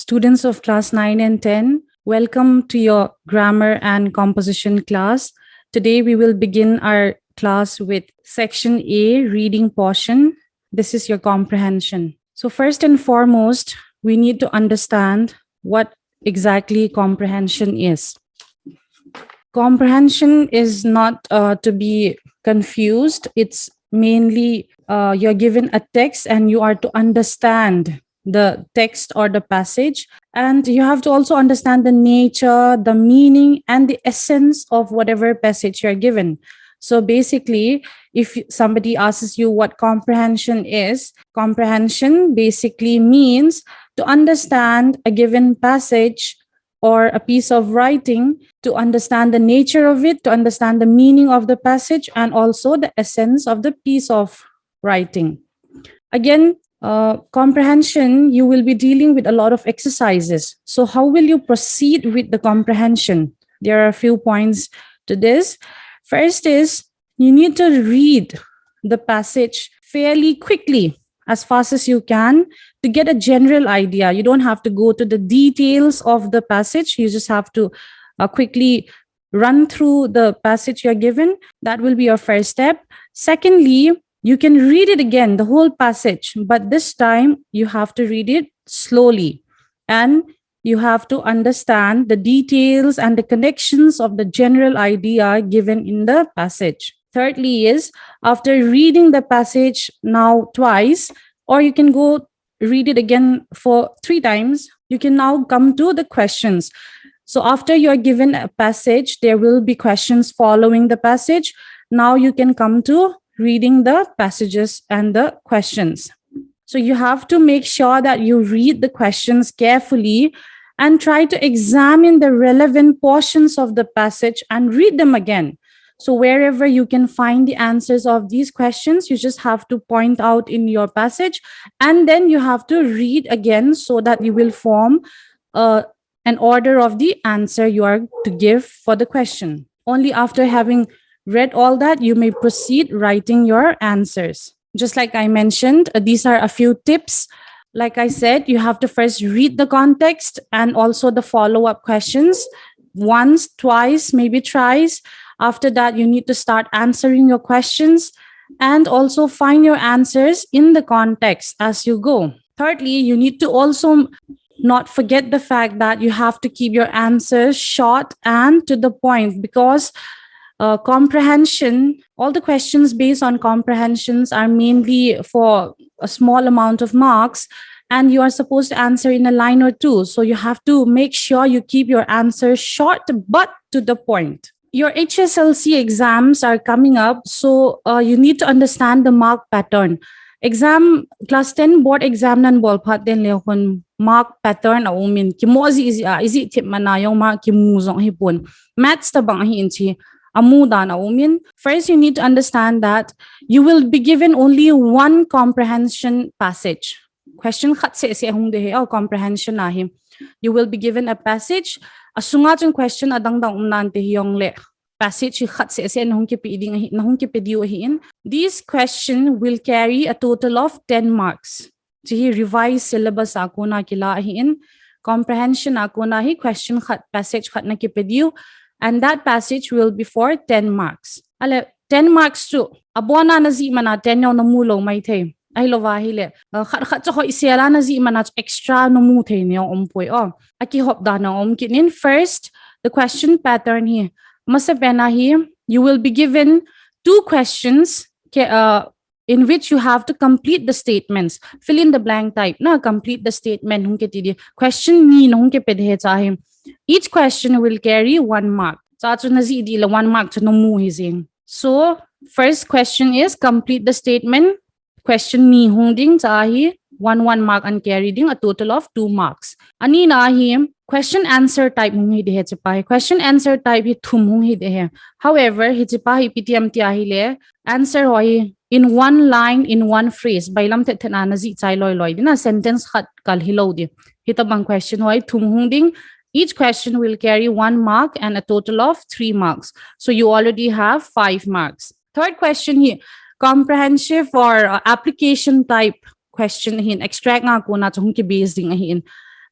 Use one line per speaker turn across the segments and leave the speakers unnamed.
Students of class 9 and 10, welcome to your grammar and composition class. Today we will begin our class with section A, reading portion. This is your comprehension. So first and foremost, we need to understand what exactly comprehension is. Comprehension is not to be confused. It's mainly you're given a text and you are to understand the text or the passage, and you have to also understand the nature, the meaning, and the essence of whatever passage you're given. So basically, if somebody asks you what comprehension is, comprehension basically means to understand a given passage or a piece of writing, to understand the nature of it, to understand the meaning of the passage, and also the essence of the piece of writing. Again, comprehension, you will be dealing with a lot of exercises. So how will you proceed with the comprehension? There are a few points to this. First is you need to read the passage fairly quickly, as fast as you can, to get a general idea. You don't have to go to the details of the passage. You just have to quickly run through the passage you're given. That will be your first step. Secondly, you can read it again, the whole passage, but this time you have to read it slowly and you have to understand the details and the connections of the general idea given in the passage. Thirdly is, after reading the passage now twice, or you can go read it again for 3 times, you can now come to the questions. So after you're given a passage, there will be questions following the passage. Now you can come to reading the passages and the questions. So you have to make sure that you read the questions carefully and try to examine the relevant portions of the passage and read them again. So wherever you can find the answers of these questions, you just have to point out in your passage, and then you have to read again so that you will form an order of the answer you are to give for the question. Only after having read all that, you may proceed writing your answers. Just like I mentioned, these are a few tips. Like I said, you have to first read the context and also the follow-up questions once, twice, maybe thrice. After that, you need to start answering your questions and also find your answers in the context as you go. Thirdly, you need to also not forget the fact that you have to keep your answers short and to the point, because comprehension, all the questions based on comprehensions are mainly for a small amount of marks, and you are supposed to answer in a line or two. So you have to make sure you keep your answers short but to the point. Your HSLC exams are coming up, so you need to understand the mark pattern. Exam class 10 board exam nan bol phat den le kon mark pattern a umin ki mo is tip manayong mark ki muzong hipon maths ta bang hi inchi amuda na umin. First, you need to understand that you will be given only one comprehension passage. Question khat se hung de he comprehension na him. You will be given a passage. Asunga chung question adang dang umnan te hiyong le passage khat se nahung ki piding nahung ki pedio hin. These question will carry a total of 10 marks. Ji revise syllabus ako na kila hin. Comprehension ako na hi question khat passage khat na ki pedio. And that passage will be for 10 marks. Ale, 10 marks too. Abona na zi mana 10 yaw na mulo may te. Ay lovahile. Khat ko isiala na zi mana extra no mu te niyo umpoy. Aki hop da na kinin. First, the question pattern here. Masapena here, you will be given 2 questions in which you have to complete the statements. Fill in the blank type. Na complete the statement. Question ni nung ke pedhe chahim. Each question will carry 1 mark. So, 1 mark to no mu hising. So, first question is complete the statement. Question ni hung ding chahi 1 mark and carry ding a total of 2 marks. Ani na hi question answer type hung hi dehe chipai. Question answer type hi thum hung hi dehe. However, hi chipai PTM ti ahi le answer hoi in 1 line, in 1 phrase. Bailam te thena na zi chai loy loy dina sentence khat kal hilo di. Hitabang question hoi thum hung ding. Each question will carry 1 mark and a total of 3 marks. So you already have 5 marks. Third question here, comprehensive or application type question hin. Extract nga ko na chung ki base ding hin.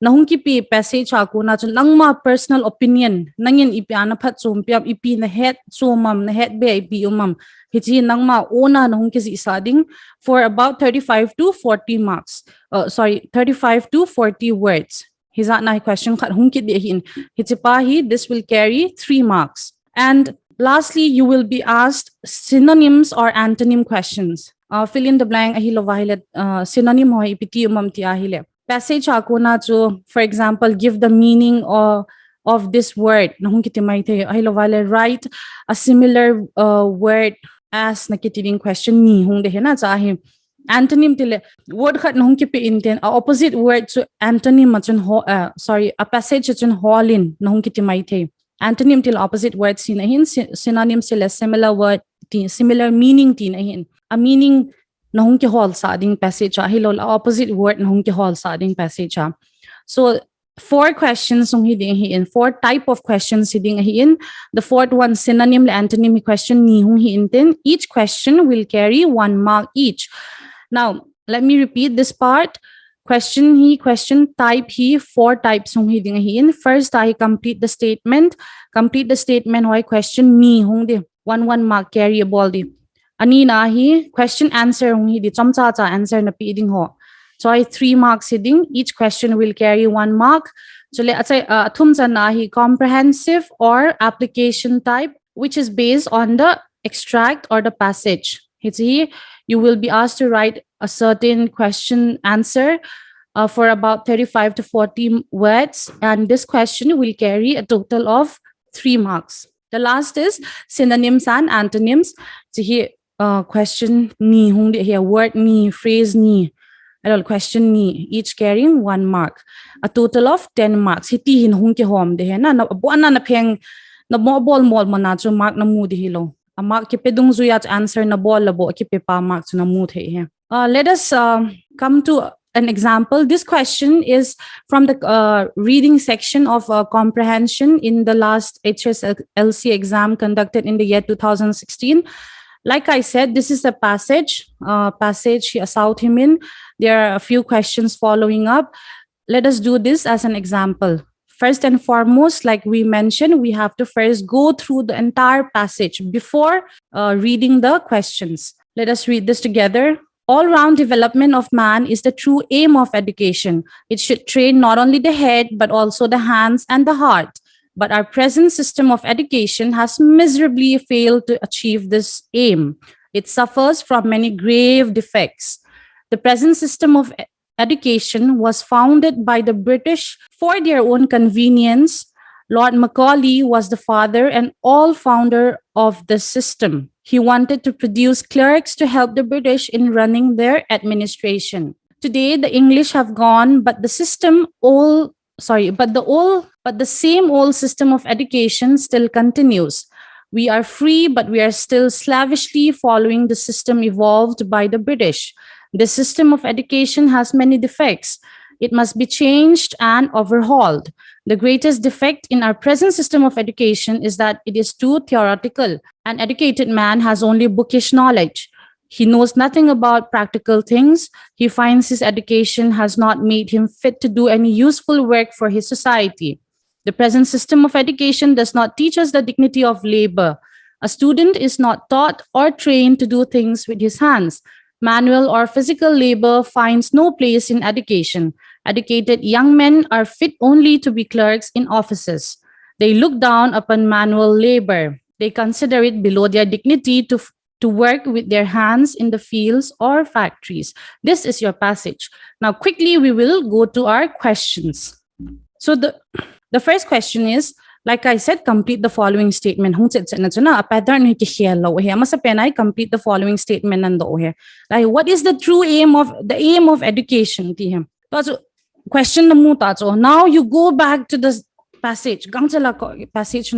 nahung ki pi passage aku na chun nangma personal opinion nangin ipi ana phat chum piam ipi na head chumam na head be ipi umam hichi nangma ona nahung ki si sading for about 35 to 40 marks, sorry, 35 to 40 words. Hisa na question khat hung ki de hin hichi pa hi, this will carry 3 marks. And lastly, you will be asked synonyms or antonym questions. Fill in the blank ahilo vahile synonym hoy ipiti umam ti ahile passage ako na to, for example, give the meaning of this word nahung kiti mai the ahilo vale write a similar word as nakitiling question ni hung de na cha hi antonym tile word khat nahung ki pe inten a opposite word to antonym machun sorry, a passage chun holin nahung kiti mai the antonym til opposite word sin hin synonym sila similar word similar meaning tin hin a meaning nahung ki hall sading passage hilol opposite word nahung ki hall sading passage. So 4 questions sung hiding in 4 type of questions hiding in. The fourth one synonym le antonym question ni hung hi inten. Each question will carry 1 mark each. Now let me repeat this part. Question type he 4 types hung hiding in. First I complete the statement why question ni hung de 1 mark carry a ball di. Ani na hi question answer hung hi di chamcha cha answer na pi ding ho. So I 3 marks hiding. Each question will carry 1 mark. So let's say thum cha na hi comprehensive or application type, which is based on the extract or the passage. You will be asked to write a certain question answer for about 35 to 40 words, and this question will carry a total of 3 marks. The last is synonyms and antonyms. So here question ni hung de here word ni phrase ni question ni each carrying 1 mark, a total of 10 marks. Hiti hin hung ke hom de na buana na pheng na mobile mol mana chu mark na mu de hilo a mark ke pedung zu ya answer na bol labo ke pe pa mark chu na mu the he. Let us come to an example. This question is from the reading section of comprehension in the last HSLC exam conducted in the year 2016. Like I said, this is a passage South Himin. There are a few questions following up. Let us do this as an example. First and foremost, like we mentioned, we have to first go through the entire passage before reading the questions. Let us read this together. All-round development of man is the true aim of education. It should train not only the head, but also the hands and the heart. But our present system of education has miserably failed to achieve this aim. It suffers from many grave defects. The present system of education was founded by the British for their own convenience. Lord Macaulay was the father and all founder of the system. He wanted to produce clerks to help the British in running their administration. Today, the English have gone, but the same old system of education still continues. We are free, but we are still slavishly following the system evolved by the British. The system of education has many defects. It must be changed and overhauled. The greatest defect in our present system of education is that it is too theoretical. An educated man has only bookish knowledge. He knows nothing about practical things. He finds his education has not made him fit to do any useful work for his society. The present system of education does not teach us the dignity of labor. A student is not taught or trained to do things with his hands. Manual or physical labor finds no place in education. Educated young men are fit only to be clerks in offices. They look down upon manual labor. They consider it below their dignity to work with their hands in the fields or factories. This is your passage. Now, quickly, we will go to our questions. So the first question is, like I said, complete the following statement. A pattern complete the following statement. Like, what is the true aim of education? Question now you go back to the passage. Passage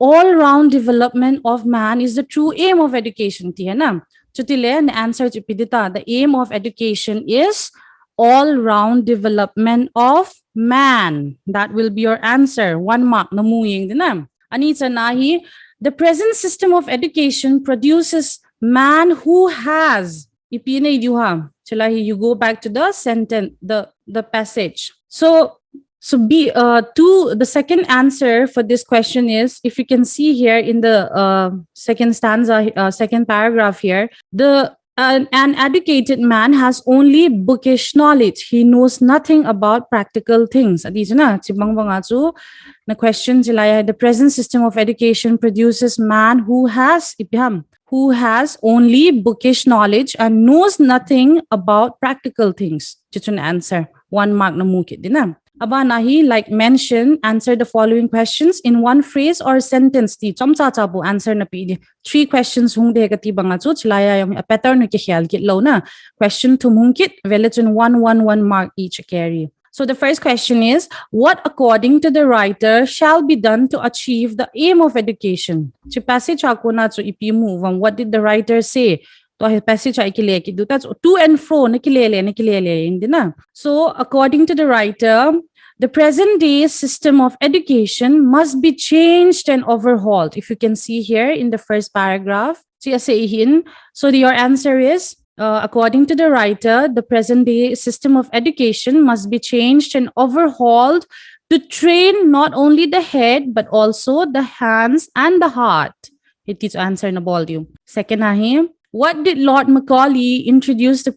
all-round development of man is the true aim of education. The answer to the aim of education is all-round development of man. That will be your answer. 1 mark. Anita nahi. The present system of education produces man who has Ipi na idiuha. Chalahi, you go back to the sentence, the passage. So the second answer for this question is, if you can see here in the second stanza, second paragraph here, an educated man has only bookish knowledge. He knows nothing about practical things. Adi na chibang banga chu na question jilaya. The present system of education produces man who has only bookish knowledge and knows nothing about practical things. Chichun answer. 1 mark na mukit din. Aba nahi, like mention, answer the following questions in one phrase or sentence. Ti chomcha chabu answer na pi. 3 questions hung de kati banga chu chlaya yung a pattern ke khayal kit lo na. Question to mungkit velachun 1 mark each carry. So the first question is, what according to the writer shall be done to achieve the aim of education? Chi passage ako na chu ipi move. What did the writer say? To passage ay kile ki duta to and fro nakilele hindi na. So according to the writer, the present day system of education must be changed and overhauled. If you can see here in the first paragraph, so your answer is, according to the writer, the present day system of education must be changed and overhauled to train not only the head but also the hands and the heart. It is answer na volume. Second ahi, why did Lord Macaulay introduce the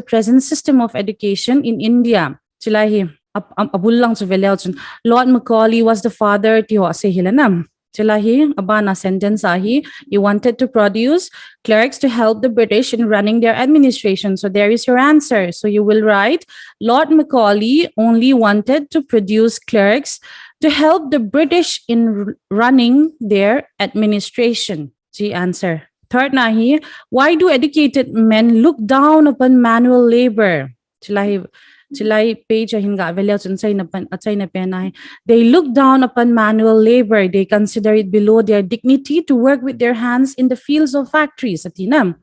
present system of education in India? Chilahi abullang su velyautun. Lord Macaulay was the father tiho ase hilanam. Chilahi abana sentence ahi. He wanted to produce clerics to help the British in running their administration. So there is your answer. So you will write, Lord Macaulay only wanted to produce clerics to help the British in running their administration. G answer. Third nahi, why do educated men look down upon manual labor? Chilai page hinga they look down upon manual labor. They consider it below their dignity to work with their hands in the fields of factories. Atinam.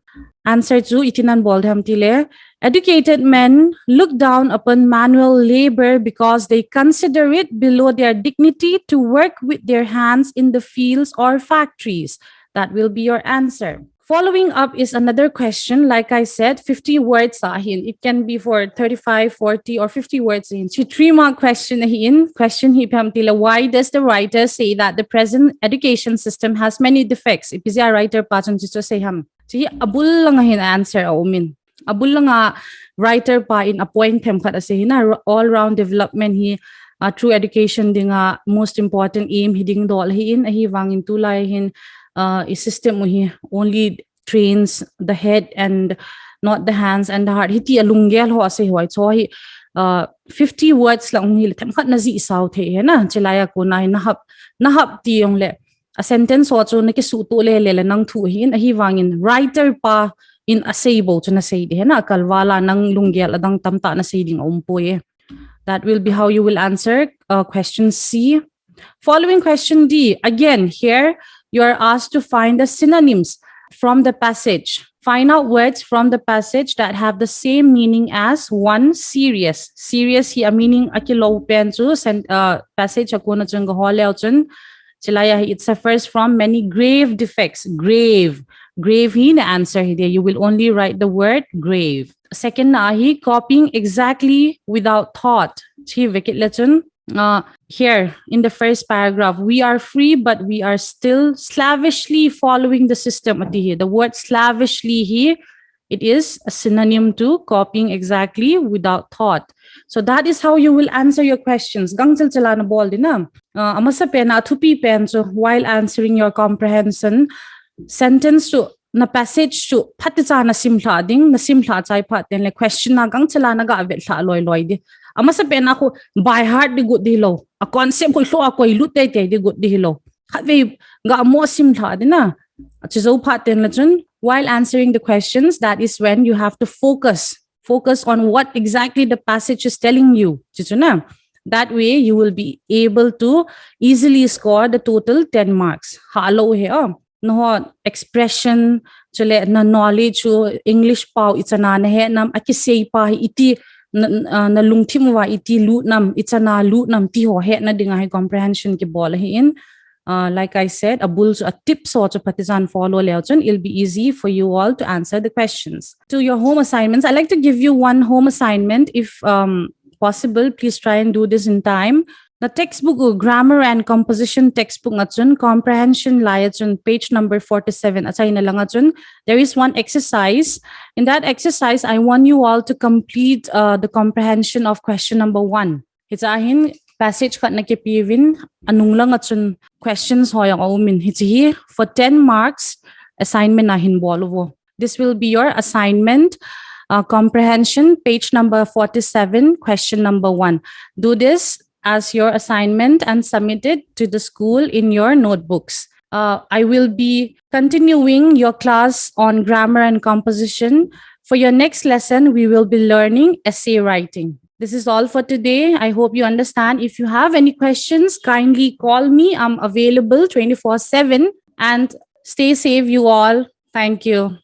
Answer to itinan boldham tile. Educated men look down upon manual labor because they consider it below their dignity to work with their hands in the fields or factories. That will be your answer. Following up is another question. Like I said, 50 words ahin. It can be for 35, 40, or 50 words in. 3-mark question ahin. Question hipamtila. Why does the writer say that the present education system has many defects? Ipizya writer paton jisto say ham. So abul lang ahin answer aumin. Abul lang writer pa in appoint them kada say na all-round development hi. True education ding most important aim hiding dol hin ahi wangin tulay hin. System only trains the head and not the hands and the heart. Hiti alungyal ho ase hoy. So 50 words lang hil temkat na zi isaw the na chilaya ko na nahap ti yung le a sentence ho so nakisuto le nang thuhin ahi wangin writer pa in asable to na say de na kalwala nang lungyal adang tamta na say ding umpoy. That will be how you will answer question C. Following question D. Again here you are asked to find the synonyms from the passage. Find out words from the passage that have the same meaning as one, serious. Serious hi a meaning akilaw pen chu passage akuna chung gohole chun chilaya it suffers from many grave defects. Grave hi na answer here. You will only write the word grave. Second nahi copying exactly without thought. Chi vikit lechun. Here in the first paragraph, we are free, but we are still slavishly following the system. The word slavishly here, it is a synonym to copying exactly without thought. So that is how you will answer your questions. Gangchal chala na bol dinam. Amasa pena thupi pen so while answering your comprehension sentence to na passage to paticha na simla ding na simla chai phat den le question na gangchala na ga vel tha loi di. Amasa pena ko by heart di good dilo. A concept ko so ako ilutay tay di good dilo. Have ga mo simla dina. Chizo phat den la chun while answering the questions, that is when you have to focus on what exactly the passage is telling you. Chichuna. That way you will be able to easily score the total 10 marks. Hello here. No expression chale na knowledge English pau it's na he nam akisei pa iti na lungthim wa iti lu nam it's na lu nam ti ho he na dinga he comprehension ki bol hi in Like I said, a tips or partisan follow leochun, it'll be easy for you all to answer the questions. To your home assignments, I like to give you one home assignment. If possible, please try and do this in time. The textbook grammar and composition textbook ngachun comprehension layachun page number 47 achai na lang achun. There is one exercise. In that exercise, I want you all to complete the comprehension of question number 1. Hitsahin passage kat nakipivin anung lang achun questions hoyang aumin hitsi for 10 marks assignment na hinbolovo. This will be your assignment. Comprehension page number 47 question number 1. Do this as your assignment and submit it to the school in your notebooks. I will be continuing your class on grammar and composition. For your next lesson, we will be learning essay writing. This is all for today. I hope you understand. If you have any questions, kindly call me. I'm available 24/7. And stay safe, you all. Thank you.